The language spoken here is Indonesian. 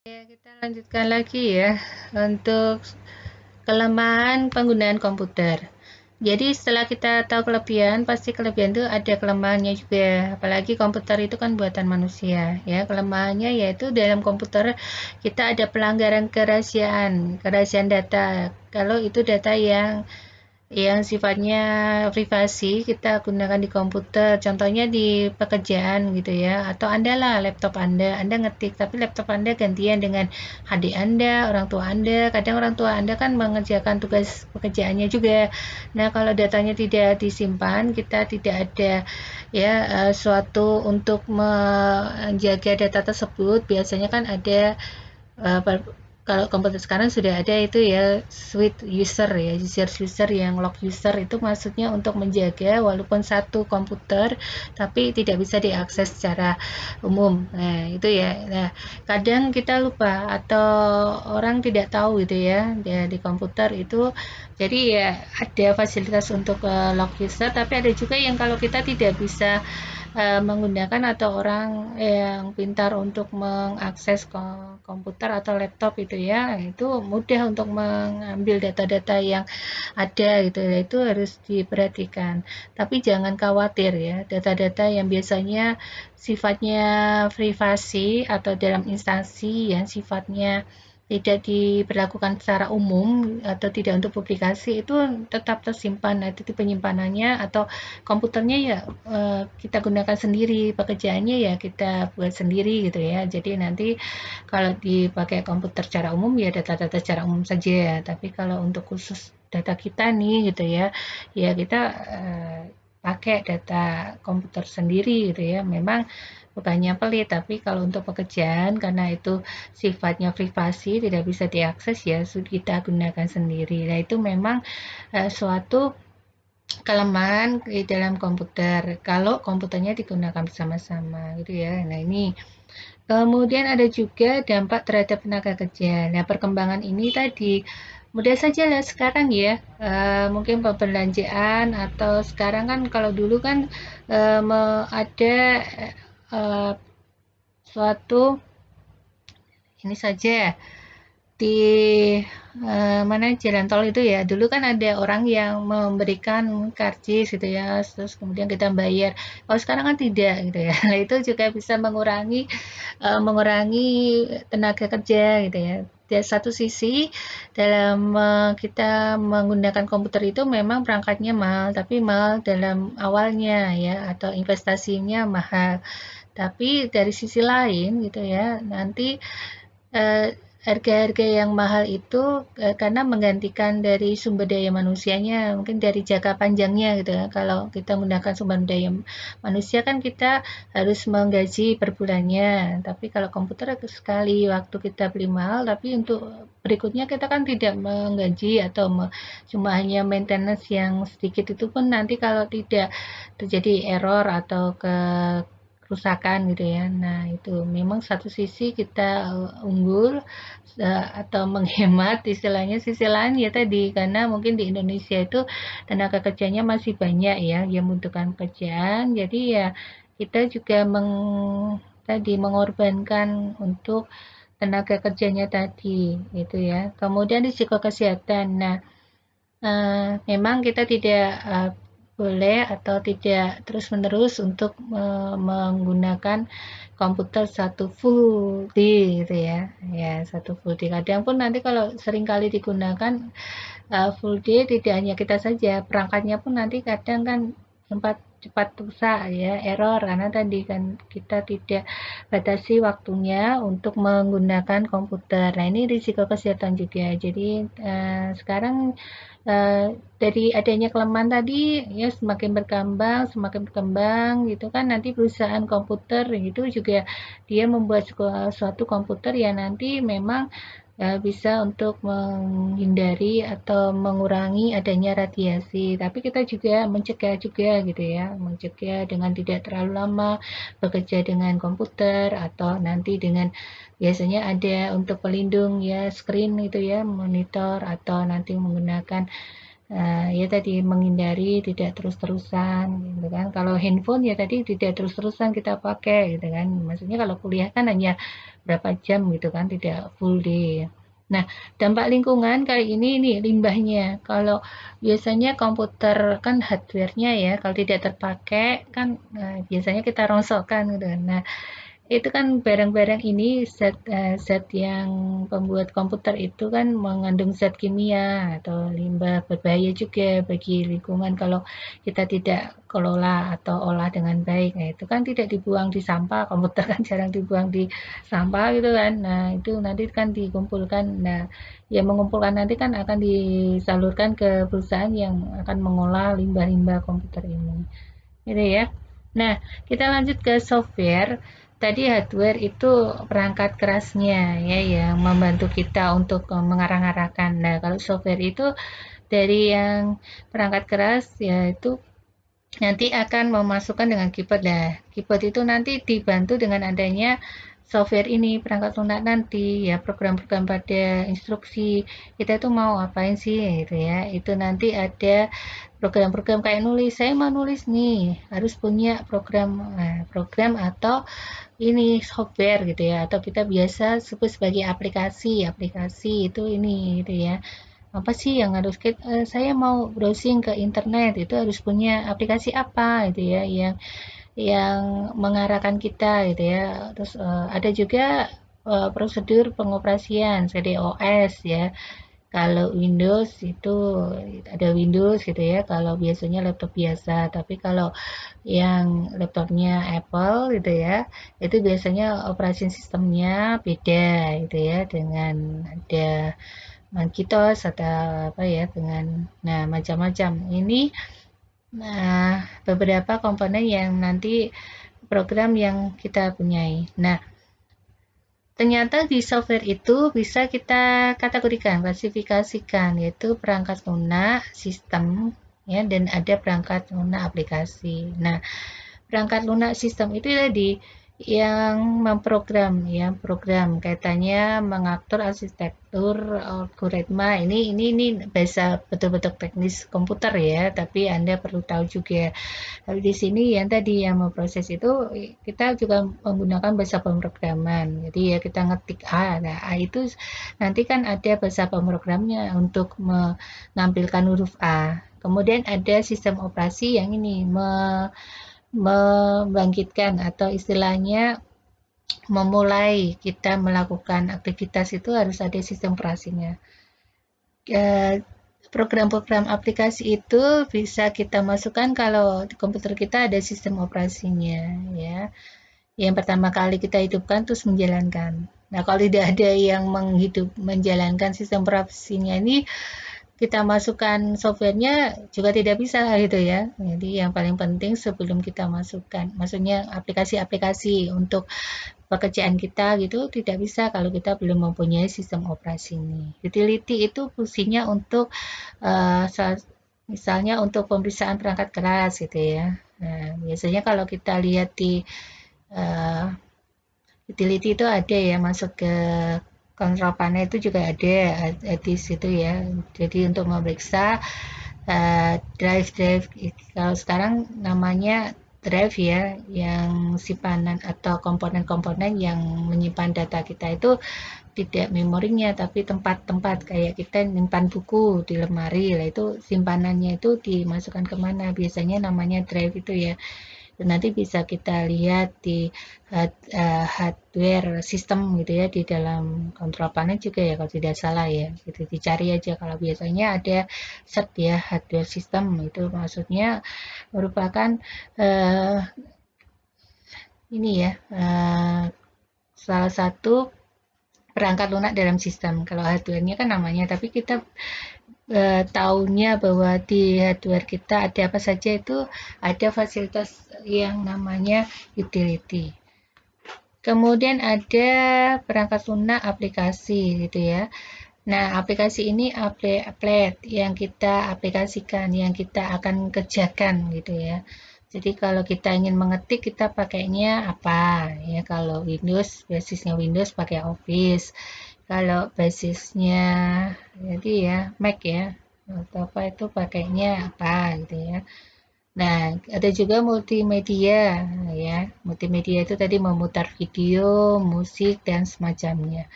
Ya, kita lanjutkan lagi ya untuk kelemahan penggunaan komputer. Jadi setelah kita tahu kelebihan, pasti kelebihan itu ada kelemahannya juga. Apalagi komputer itu kan buatan manusia, ya. Kelemahannya yaitu dalam komputer kita ada pelanggaran kerahasiaan data. Kalau itu data yang sifatnya privasi kita gunakan di komputer, contohnya di pekerjaan gitu ya, atau Anda lah laptop Anda ngetik tapi laptop Anda gantian dengan adik Anda, orang tua Anda, kadang orang tua Anda kan mengerjakan tugas pekerjaannya juga. Nah, kalau datanya tidak disimpan, kita tidak ada ya suatu untuk menjaga data tersebut, biasanya kan ada uh, kalau komputer sekarang sudah ada itu ya switch user yang lock user itu maksudnya untuk menjaga walaupun satu komputer tapi tidak bisa diakses secara umum. Nah, itu ya. Nah, kadang kita lupa atau orang tidak tahu gitu ya, di komputer itu jadi ya ada fasilitas untuk lock user tapi ada juga yang kalau kita tidak bisa menggunakan atau orang yang pintar untuk mengakses komputer atau laptop itu ya, itu mudah untuk mengambil data-data yang ada gitu ya, itu harus diperhatikan. Tapi jangan khawatir ya, data-data yang biasanya sifatnya privasi atau dalam instansi yang sifatnya tidak diberlakukan secara umum atau tidak untuk publikasi itu tetap tersimpan. Nah, titik penyimpanannya atau komputernya ya kita gunakan sendiri, pekerjaannya ya kita buat sendiri gitu ya. Jadi nanti kalau dipakai komputer secara umum ya data-data secara umum saja ya. Tapi kalau untuk khusus data kita nih gitu ya, ya kita pakai data komputer sendiri gitu ya. Memang bukannya pelit, tapi kalau untuk pekerjaan karena itu sifatnya privasi tidak bisa diakses ya kita gunakan sendiri. Nah, itu memang suatu kelemahan di dalam komputer kalau komputernya digunakan bersama-sama gitu ya. Nah, ini kemudian ada juga dampak terhadap tenaga kerja. Nah, perkembangan ini tadi mudah saja lah sekarang ya, mungkin perbelanjaan atau sekarang kan kalau dulu kan ada eh, suatu ini saja di mana jalan tol itu ya dulu kan ada orang yang memberikan karcis gitu ya terus kemudian kita bayar kalau sekarang kan tidak gitu ya. Nah, itu juga bisa mengurangi tenaga kerja gitu ya. Dari satu sisi dalam kita menggunakan komputer itu memang perangkatnya mahal tapi mahal dalam awalnya ya atau investasinya mahal tapi dari sisi lain gitu ya nanti harga-harga yang mahal itu karena menggantikan dari sumber daya manusianya, mungkin dari jangka panjangnya gitu ya. Kalau kita menggunakan sumber daya manusia kan kita harus menggaji per bulannya. Tapi kalau komputer sekali waktu kita beli mahal, tapi untuk berikutnya kita kan tidak menggaji atau cuma hanya maintenance yang sedikit itu pun nanti kalau tidak terjadi error atau kerusakan gitu ya. Nah, itu memang satu sisi kita unggul atau menghemat istilahnya, sisi lain ya tadi karena mungkin di Indonesia itu tenaga kerjanya masih banyak ya yang membutuhkan pekerjaan. Jadi ya kita juga tadi mengorbankan untuk tenaga kerjanya tadi gitu ya. Kemudian risiko kesehatan. Nah, memang kita tidak boleh atau tidak terus-menerus untuk menggunakan komputer satu full day gitu ya. Ya, satu full day. Kadang pun nanti kalau sering kali digunakan full day tidak hanya kita saja, perangkatnya pun nanti kadang kan sempat cepat rusak ya, error karena tadi kan kita tidak batasi waktunya untuk menggunakan komputer. Nah, ini risiko kesehatan juga. Jadi sekarang dari adanya kelemahan tadi ya semakin berkembang gitu kan nanti perusahaan komputer itu juga dia membuat suatu komputer yang nanti memang bisa untuk menghindari atau mengurangi adanya radiasi. Tapi kita juga mencegah juga gitu ya, mencegah dengan tidak terlalu lama bekerja dengan komputer atau nanti dengan biasanya ada untuk pelindung ya screen itu ya, monitor atau nanti menggunakan Ya tadi menghindari tidak terus-terusan gitu kan. Kalau handphone ya tadi tidak terus-terusan kita pakai gitu kan. Maksudnya kalau kuliah kan hanya berapa jam gitu kan, tidak full day. Nah, dampak lingkungan kali ini limbahnya. Kalau biasanya komputer kan hardware-nya ya, kalau tidak terpakai kan biasanya kita rongsokkan gitu kan. Nah, itu kan barang-barang ini zat yang pembuat komputer itu kan mengandung zat kimia atau limbah berbahaya juga bagi lingkungan kalau kita tidak kelola atau olah dengan baik. Nah, itu kan tidak dibuang di sampah, komputer kan jarang dibuang di sampah gitu kan. Nah, itu nanti kan dikumpulkan. Nah, yang mengumpulkan nanti kan akan disalurkan ke perusahaan yang akan mengolah limbah-limbah komputer ini. Gitu ya. Nah, kita lanjut ke software. Tadi hardware itu perangkat kerasnya ya yang membantu kita untuk mengarah-arahkan. Nah, kalau software itu dari yang perangkat keras yaitu nanti akan memasukkan dengan keyboard. Nah, keyboard itu nanti dibantu dengan adanya software ini, perangkat lunak nanti, ya program-program pada instruksi, kita itu mau apain sih, gitu ya. Itu nanti ada program-program kayak nulis, saya mau nulis nih, harus punya program atau ini software gitu ya, atau kita biasa sebut sebagai aplikasi itu ini gitu ya. Apa sih yang harus saya mau browsing ke internet itu harus punya aplikasi apa gitu ya yang mengarahkan kita gitu ya. Terus ada juga prosedur pengoperasian CDOS ya. Kalau Windows itu ada Windows gitu ya. Kalau biasanya laptop biasa, tapi kalau yang laptopnya Apple gitu ya, itu biasanya operasi sistemnya beda gitu ya dengan ada Macintosh atau apa ya dengan macam-macam. Ini beberapa komponen yang nanti program yang kita punyai. Nah, ternyata di software itu bisa kita kategorikan, klasifikasikan, yaitu perangkat lunak, sistem, ya, dan ada perangkat lunak aplikasi. Nah, perangkat lunak sistem itu tadi yang memprogram ya program kaitannya mengatur arsitektur algoritma ini bahasa betul-betul teknis komputer ya tapi Anda perlu tahu juga. Lalu di sini yang tadi yang memproses itu kita juga menggunakan bahasa pemrograman. Jadi ya kita ngetik A. Nah, A itu nanti kan ada bahasa pemrogramnya untuk menampilkan huruf A. Kemudian ada sistem operasi yang ini membangkitkan atau istilahnya memulai kita melakukan aktivitas itu harus ada sistem operasinya. Program-program aplikasi itu bisa kita masukkan kalau di komputer kita ada sistem operasinya ya. Yang pertama kali kita hidupkan terus menjalankan. Nah, kalau tidak ada yang menjalankan sistem operasinya ini kita masukkan softwarenya juga tidak bisa gitu ya. Jadi yang paling penting sebelum kita masukkan, maksudnya aplikasi-aplikasi untuk pekerjaan kita gitu tidak bisa kalau kita belum mempunyai sistem operasi ini. Utility itu fungsinya untuk misalnya untuk pemeriksaan perangkat keras gitu ya. Nah, biasanya kalau kita lihat di uh, utility itu ada ya masuk ke kontrol panel itu juga ada di situ ya. Jadi untuk memeriksa drive kalau sekarang namanya drive ya yang simpanan atau komponen-komponen yang menyimpan data kita itu tidak memorinya tapi tempat-tempat kayak kita nyimpan buku di lemari lah itu simpanannya itu dimasukkan kemana biasanya namanya drive itu ya nanti bisa kita lihat di hardware sistem gitu ya di dalam kontrol panel juga ya kalau tidak salah ya gitu dicari aja kalau biasanya ada set ya hardware sistem itu maksudnya merupakan ini ya salah satu perangkat lunak dalam sistem kalau hardware-nya kan namanya tapi kita tahunya bahwa di hardware kita ada apa saja itu ada fasilitas yang namanya utility. Kemudian ada perangkat lunak aplikasi gitu ya. Nah, aplikasi ini applet yang kita aplikasikan, yang kita akan kerjakan gitu ya. Jadi kalau kita ingin mengetik kita pakainya apa ya kalau Windows basisnya Windows pakai Office. Kalau basisnya jadi ya Mac ya atau apa itu pakainya apa gitu ya. Nah, ada juga multimedia ya. Multimedia itu tadi memutar video, musik dan semacamnya.